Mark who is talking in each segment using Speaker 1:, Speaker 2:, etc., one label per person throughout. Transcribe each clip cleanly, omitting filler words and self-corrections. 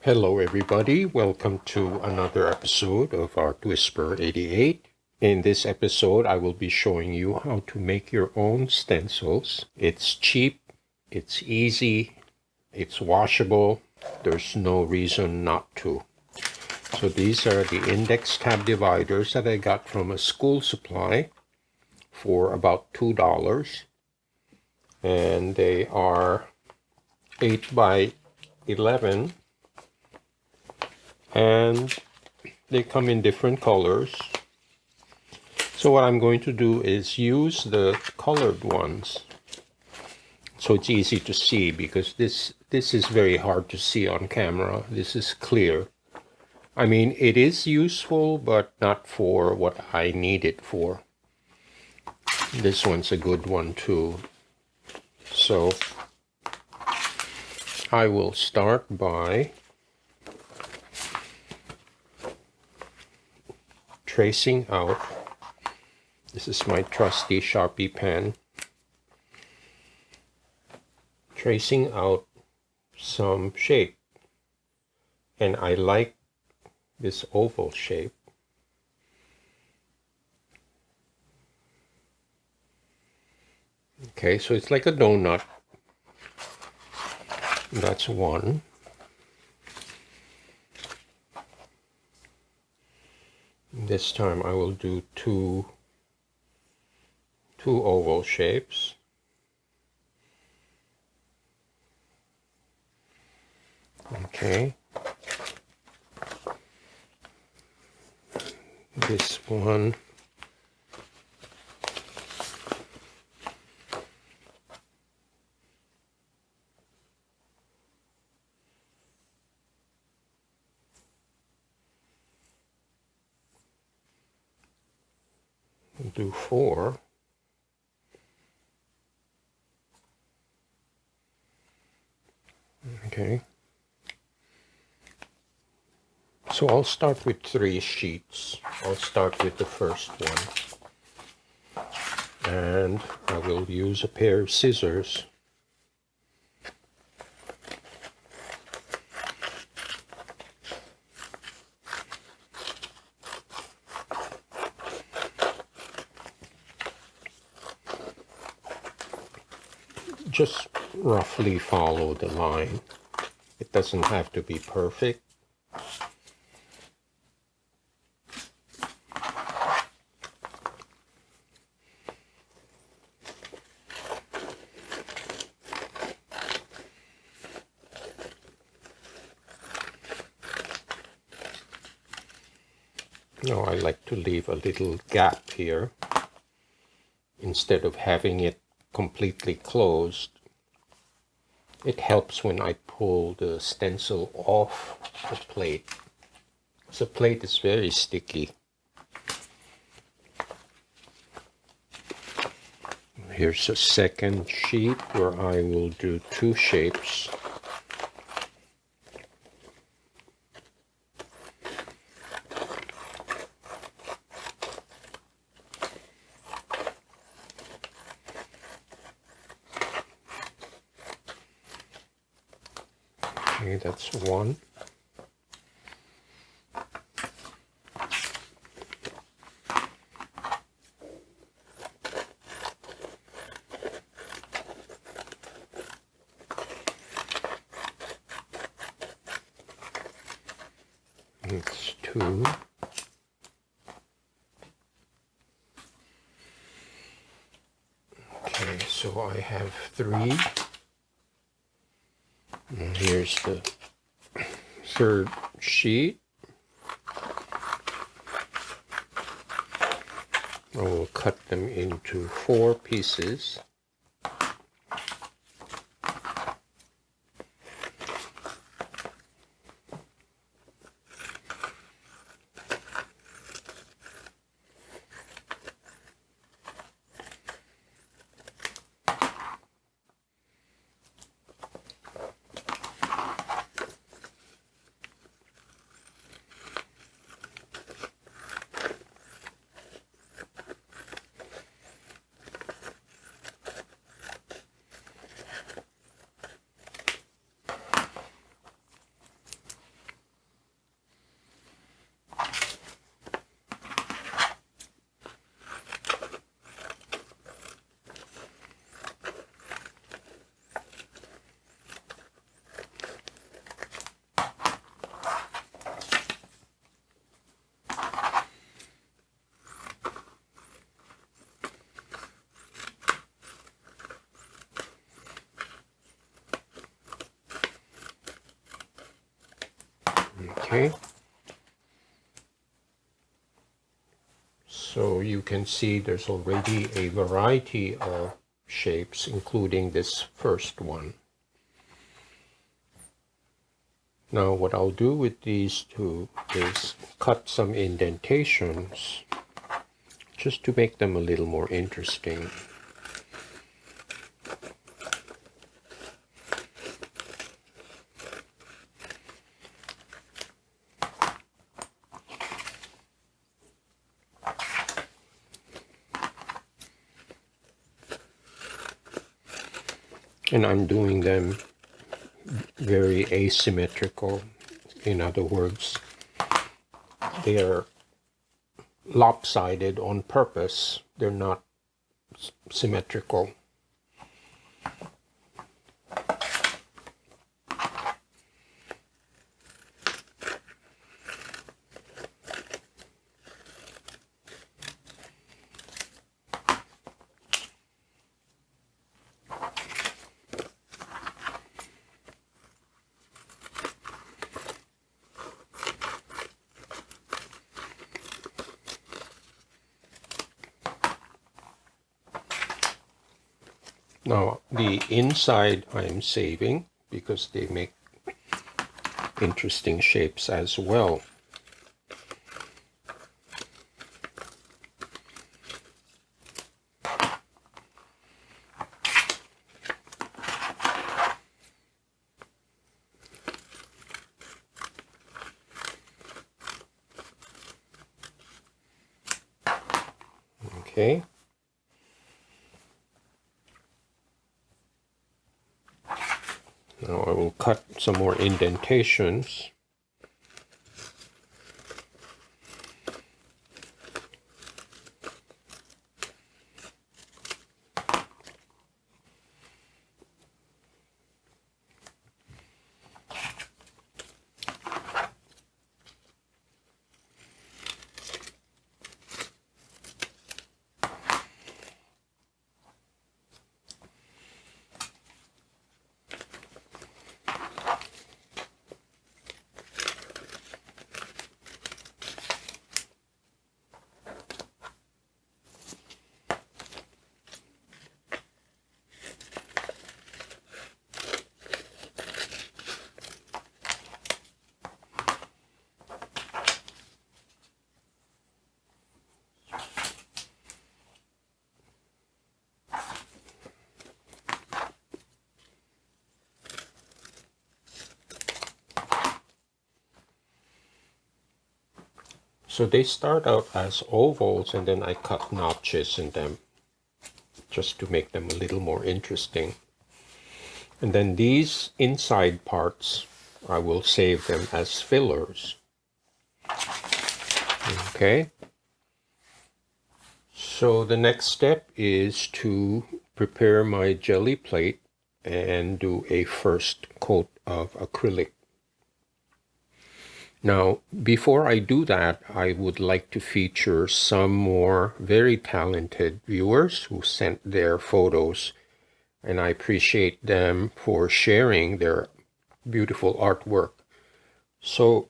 Speaker 1: Hello everybody, welcome to another episode of Art Whisper 88. In this episode I will be showing you how to make your own stencils. It's cheap, it's easy, it's washable, there's no reason not to. So these are the index tab dividers that I got from a school supply for about $2. And they are 8 by 11 and they come in different colors. So what I'm going to do is use the colored ones so it's easy to see, because this is very hard to see on camera. This is clear. I mean, it is useful, but not for what I need it for. This one's a good one too. So I will start by tracing out. This is my trusty Sharpie pen. Tracing out some shape. And I like this oval shape. Okay, so it's like a donut. That's one. This time I will do two oval shapes. Okay. This one. I'll do four. Okay. So I'll start with 3 sheets. I'll start with the first one. And I will use a pair of scissors. Just roughly follow the line. It doesn't have to be perfect. Now I like to leave a little gap here instead of having it completely closed. It helps when I pull the stencil off the plate. The plate is very sticky. Here's a second sheet where I will do 2 shapes. Okay, that's one. It's 2. Okay, so I have 3. And here's the third sheet. I will cut them into 4 pieces. Okay. So you can see there's already a variety of shapes, including this first one. Now what I'll do with these two is cut some indentations just to make them a little more interesting. And I'm doing them very asymmetrical. In other words, they're lopsided on purpose. They're not symmetrical. Now, the inside I'm saving because they make interesting shapes as well. Okay. Now I will cut some more indentations. So they start out as ovals and then I cut notches in them just to make them a little more interesting. And then these inside parts, I will save them as fillers. Okay. So the next step is to prepare my Gelli plate and do a first coat of acrylic. Now, before I do that, I would like to feature some more very talented viewers who sent their photos, and I appreciate them for sharing their beautiful artwork. So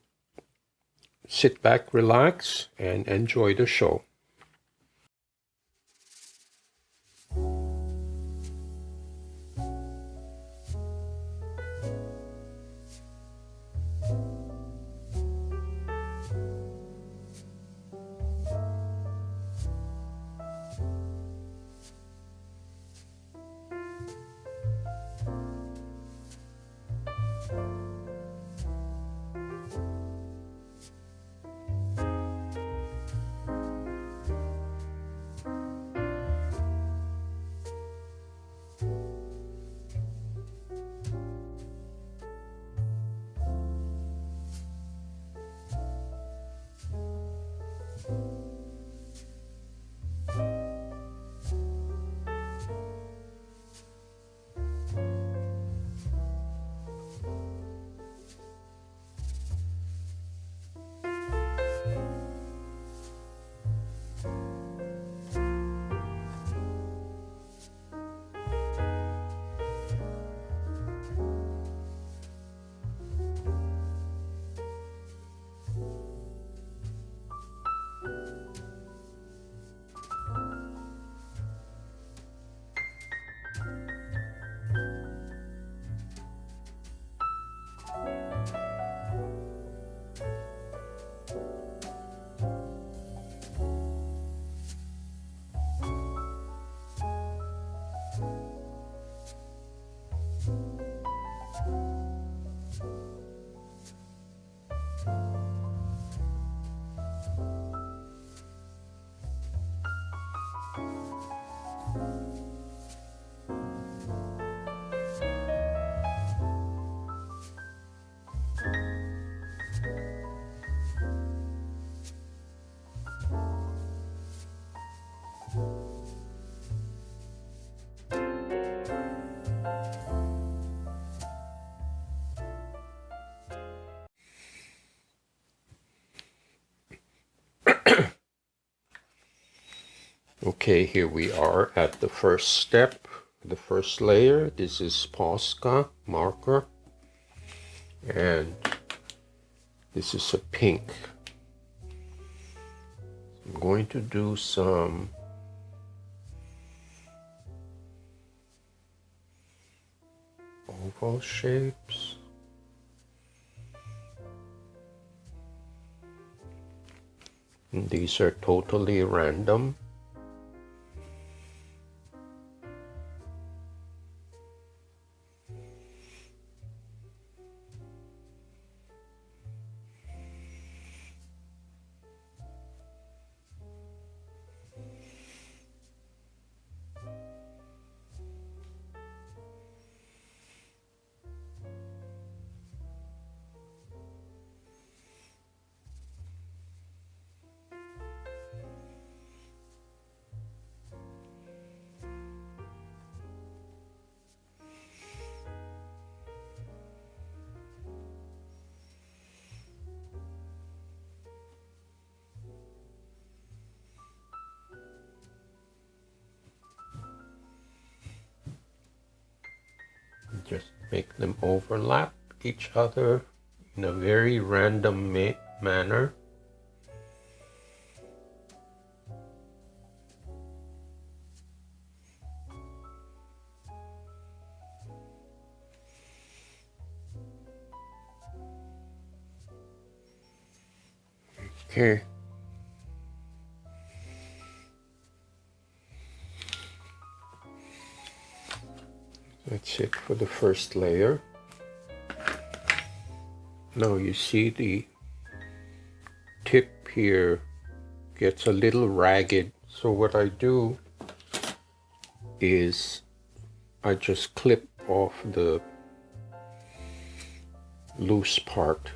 Speaker 1: sit back, relax, and enjoy the show. Okay, here we are at the first step, the first layer. This is Posca marker, and this is a pink. I'm going to do some oval shapes. And these are totally random. Just make them overlap each other in a very random manner. Okay. That's it for the first layer. Now you see the tip here gets a little ragged. So what I do is I just clip off the loose part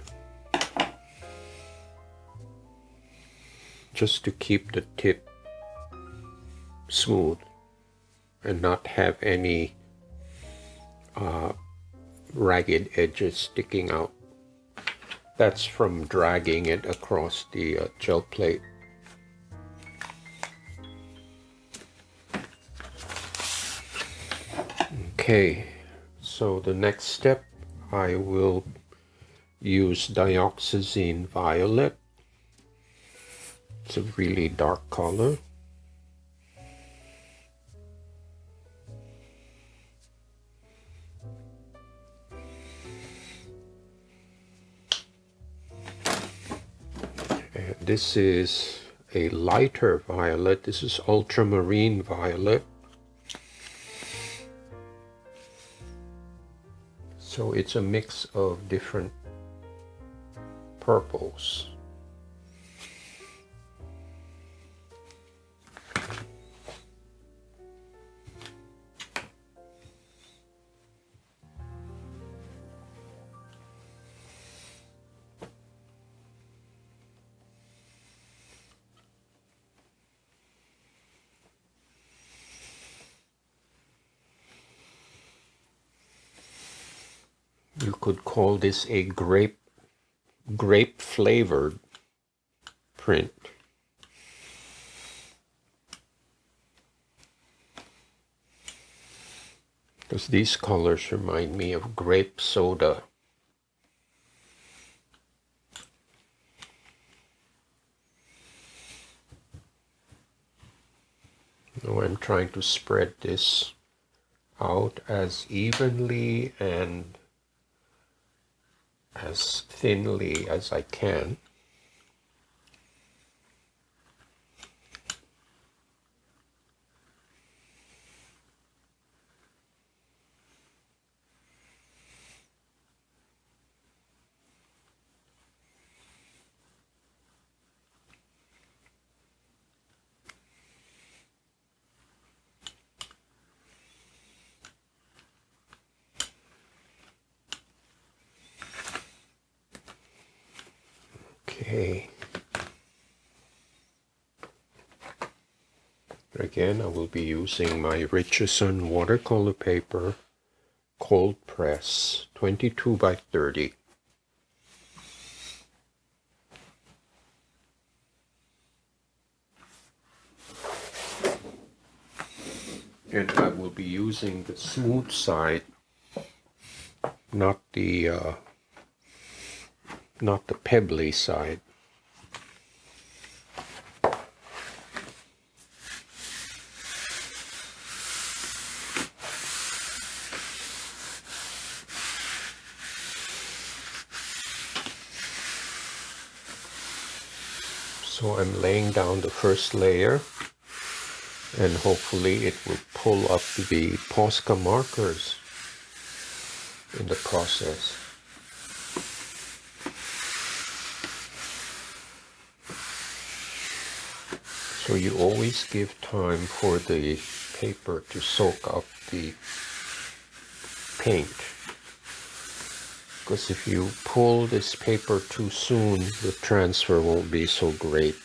Speaker 1: just to keep the tip smooth and not have any ragged edges sticking out. That's from dragging it across the gel plate. Okay, so the next step, I will use dioxazine violet. It's a really dark color. And this is a lighter violet. This is ultramarine violet. So it's a mix of different purples. You could call this a grape flavored print. Because these colors remind me of grape soda. Now I'm trying to spread this out as evenly and as thinly as I can. Okay. Again, I will be using my Richardson watercolor paper, cold press, 22 by 30. And I will be using the smooth side, not the pebbly side. So I'm laying down the first layer, and hopefully it will pull up the Posca markers in the process. So you always give time for the paper to soak up the paint, because if you pull this paper too soon, the transfer won't be so great.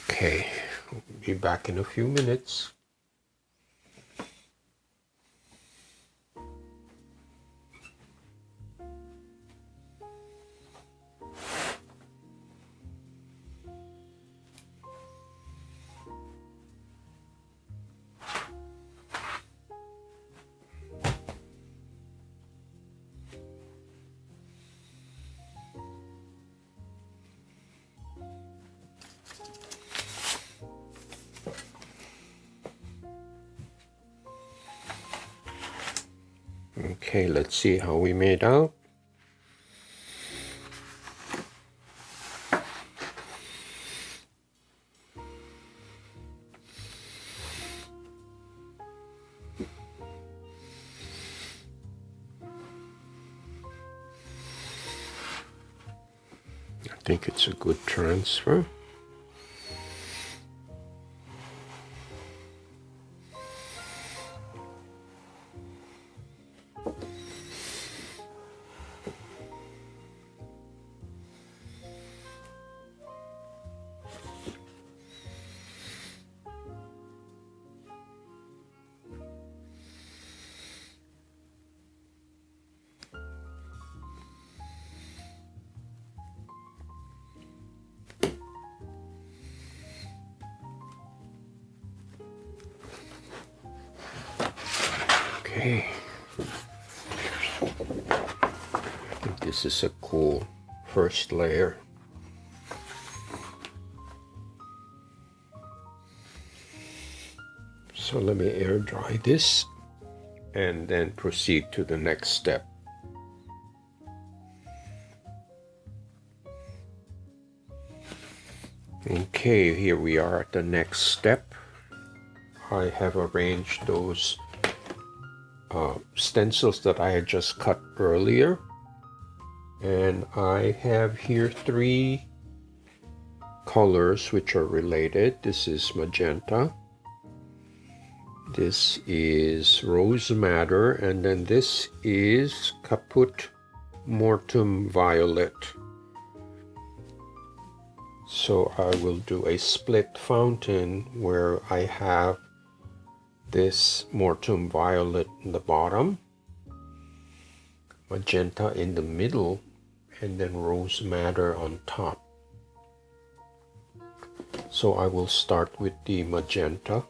Speaker 1: Okay, we'll be back in a few minutes. Okay, let's see how we made out. I think it's a good transfer. Okay, I think this is a cool first layer. So let me air dry this and then proceed to the next step. Okay, here we are at the next step. I have arranged those stencils that I had just cut earlier, and I have here 3 colors which are related. This is magenta, this is rose madder, and then this is caput mortuum violet. So I will do a split fountain where I have this mortuum violet in the bottom, magenta in the middle, and then rose madder on top. So I will start with the magenta.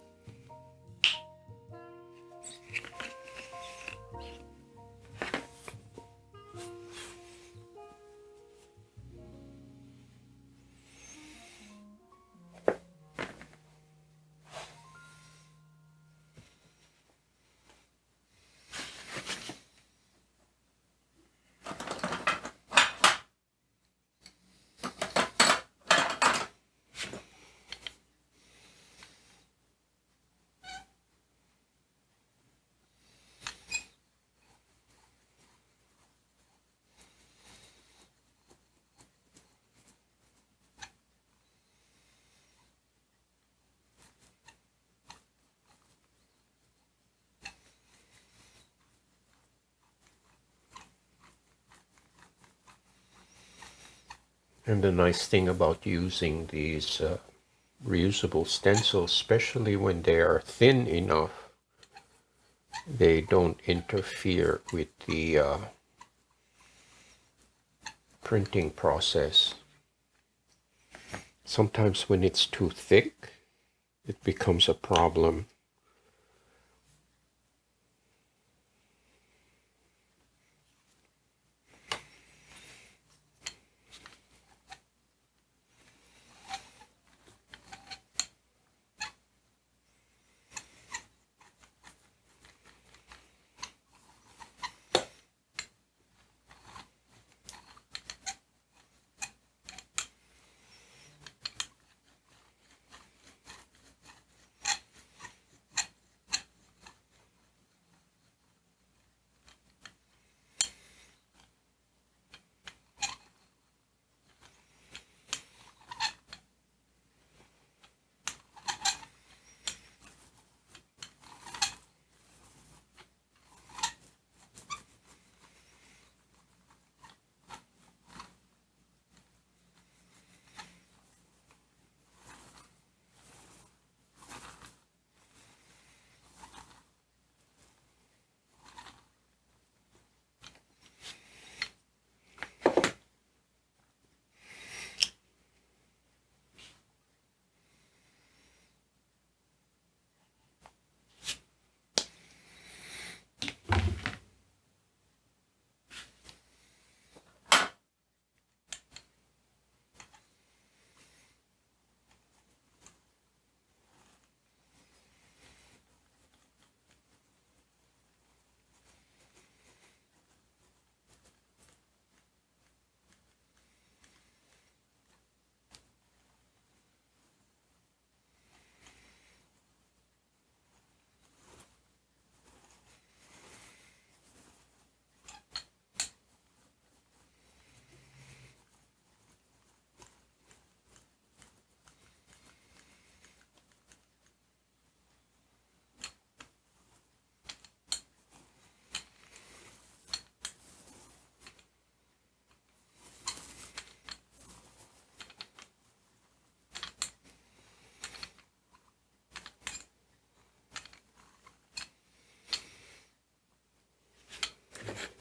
Speaker 1: And the nice thing about using these reusable stencils, especially when they are thin enough, they don't interfere with the printing process. Sometimes when it's too thick, it becomes a problem.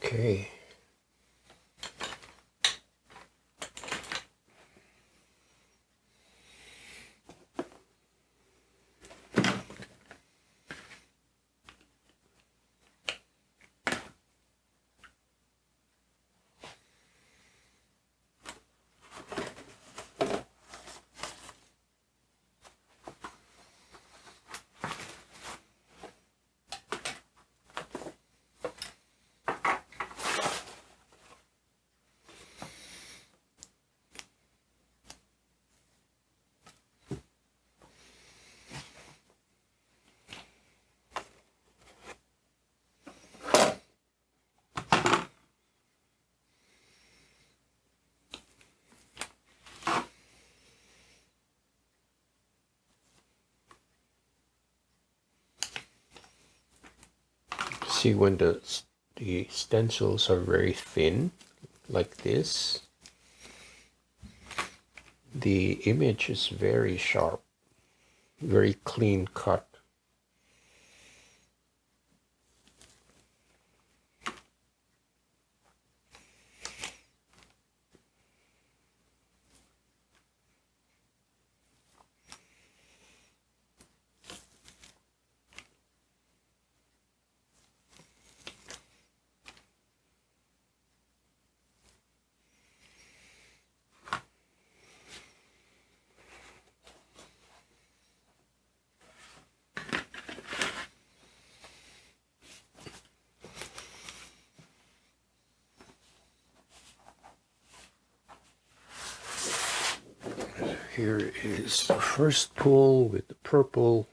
Speaker 1: Okay. See, when the stencils are very thin, like this, the image is very sharp, very clean cut. Here is the first pull with the purple.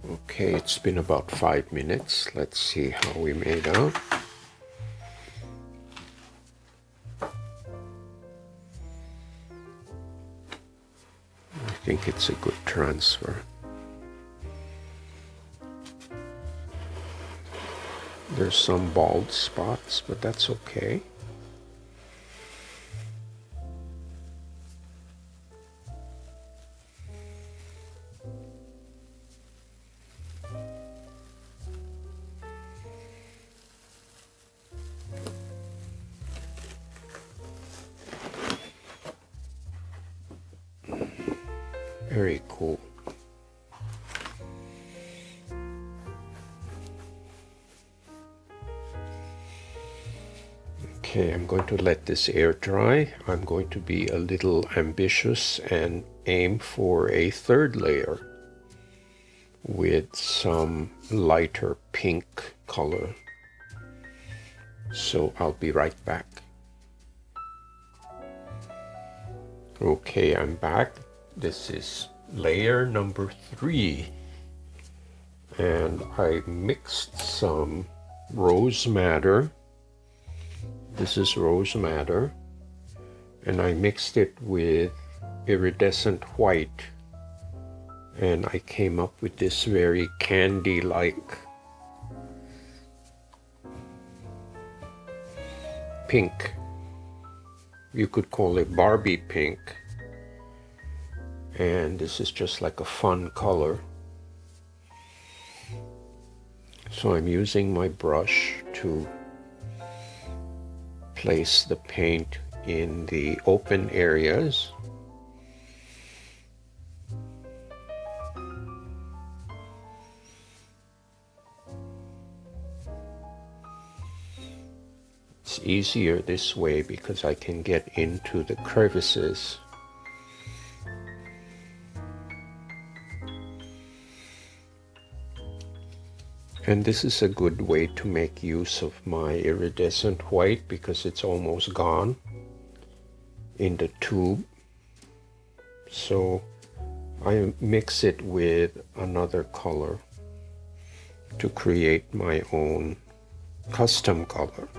Speaker 1: Okay, it's been about 5 minutes. Let's see how we made out. I think it's a good transfer. There's some bald spots, but that's okay. Very cool. Okay, I'm going to let this air dry. I'm going to be a little ambitious and aim for a third layer with some lighter pink color. So I'll be right back. Okay, I'm back. This is layer number 3. And I mixed some rose madder. This is rose madder. And I mixed it with iridescent white. And I came up with this very candy-like pink. You could call it Barbie pink. And this is just like a fun color. So I'm using my brush to place the paint in the open areas. It's easier this way because I can get into the crevices. And this is a good way to make use of my iridescent white because it's almost gone in the tube. So I mix it with another color to create my own custom color.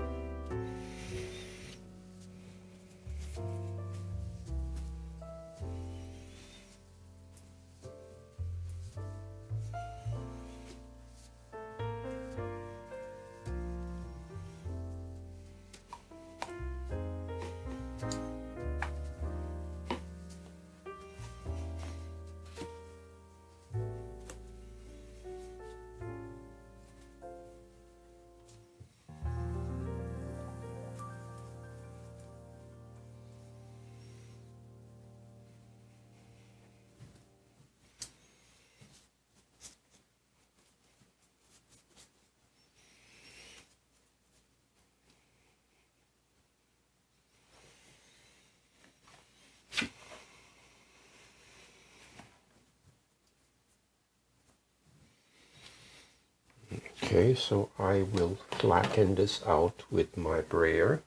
Speaker 1: Okay, so I will flatten this out with my brayer.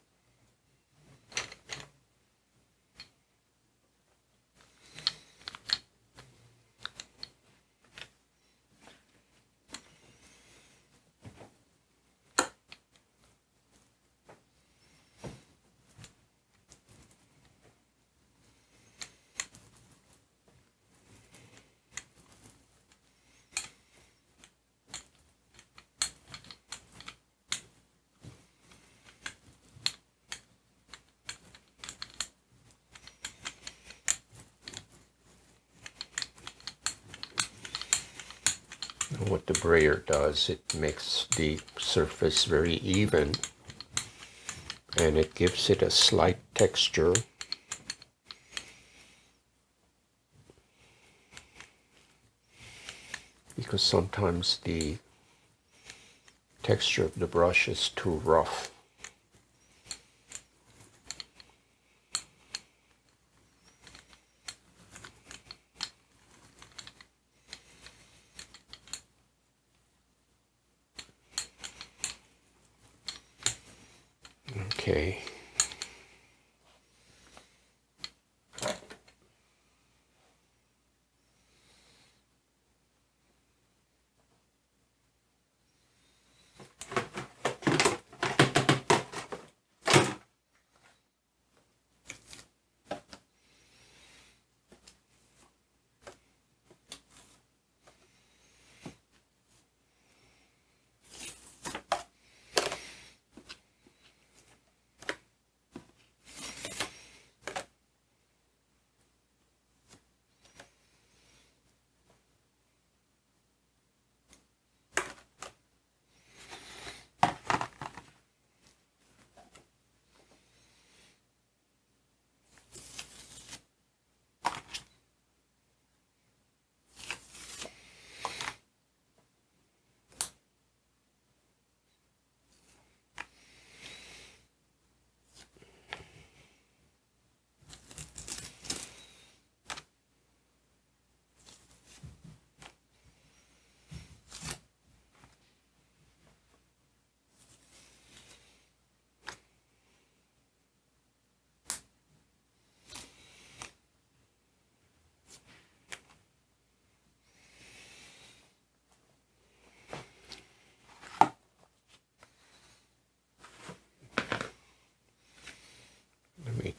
Speaker 1: What the brayer does, it makes the surface very even and it gives it a slight texture. Because sometimes the texture of the brush is too rough. Okay.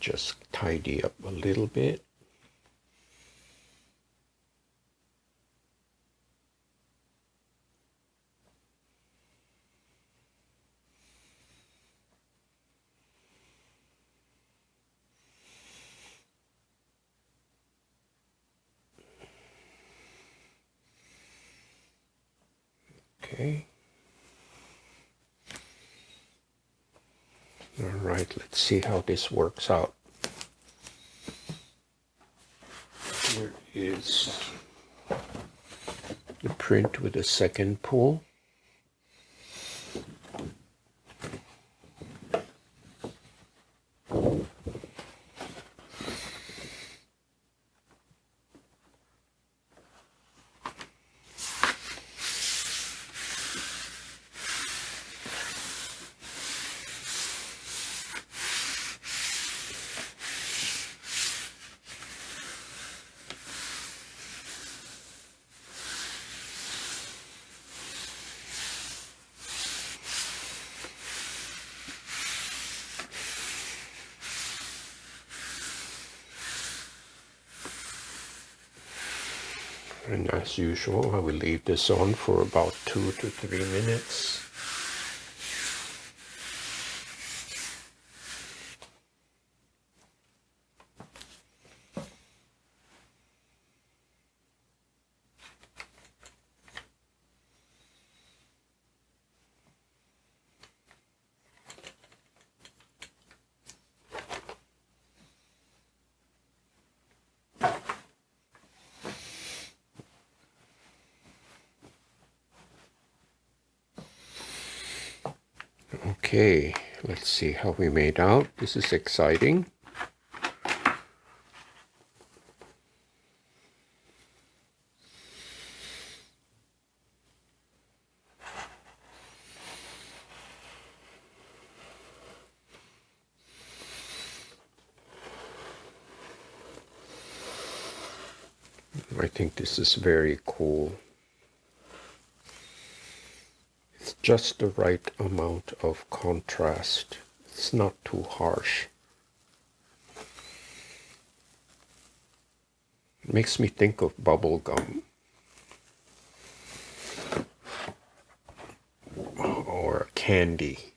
Speaker 1: just tidy up a little bit. Okay. All right, let's see how this works out. Here is the print with a second pull. And as usual, I will leave this on for about 2 to 3 minutes. Okay, let's see how we made out. This is exciting. I think this is very cool. It's just the right amount of contrast. It's not too harsh. It makes me think of bubble gum or candy.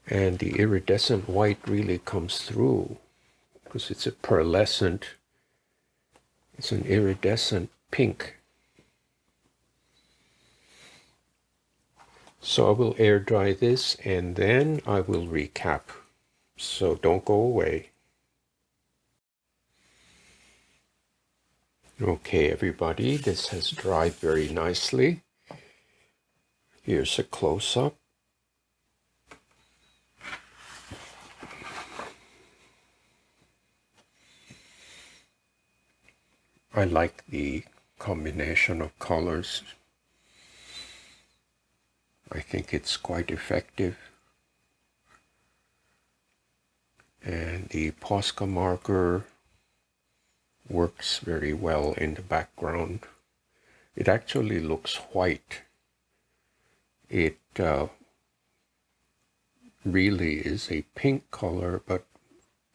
Speaker 1: And the iridescent white really comes through because it's a pearlescent, it's an iridescent pink. So I will air dry this and then I will recap. So don't go away. Okay, everybody, this has dried very nicely. Here's a close-up. I like the combination of colors. I think it's quite effective. And the Posca marker works very well in the background. It actually looks white. It really is a pink color, but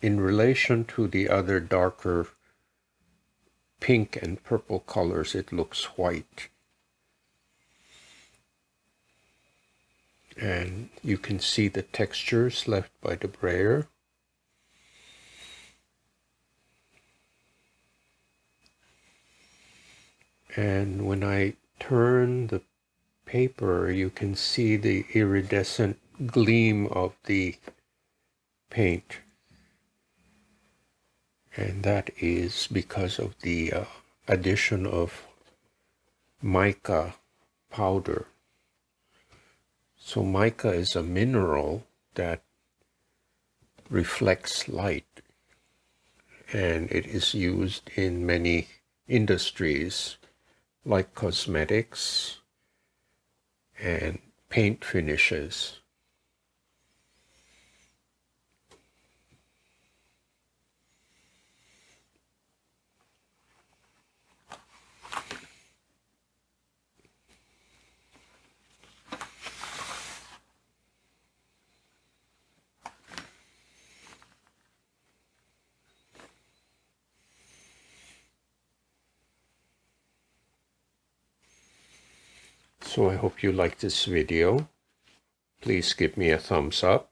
Speaker 1: in relation to the other darker pink and purple colors, it looks white. And you can see the textures left by the brayer. And when I turn the paper, you can see the iridescent gleam of the paint. And that is because of the addition of mica powder. So mica is a mineral that reflects light, and it is used in many industries like cosmetics and paint finishes. So I hope you like this video. Please give me a thumbs up.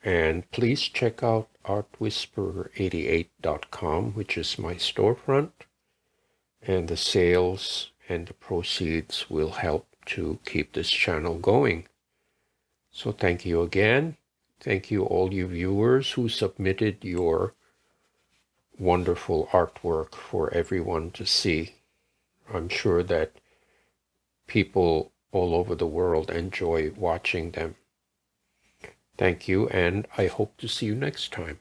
Speaker 1: And please check out artwhisperer88.com, which is my storefront. And the sales and the proceeds will help to keep this channel going. So thank you again. Thank you all you viewers who submitted your wonderful artwork for everyone to see. I'm sure that people all over the world enjoy watching them. Thank you, and I hope to see you next time.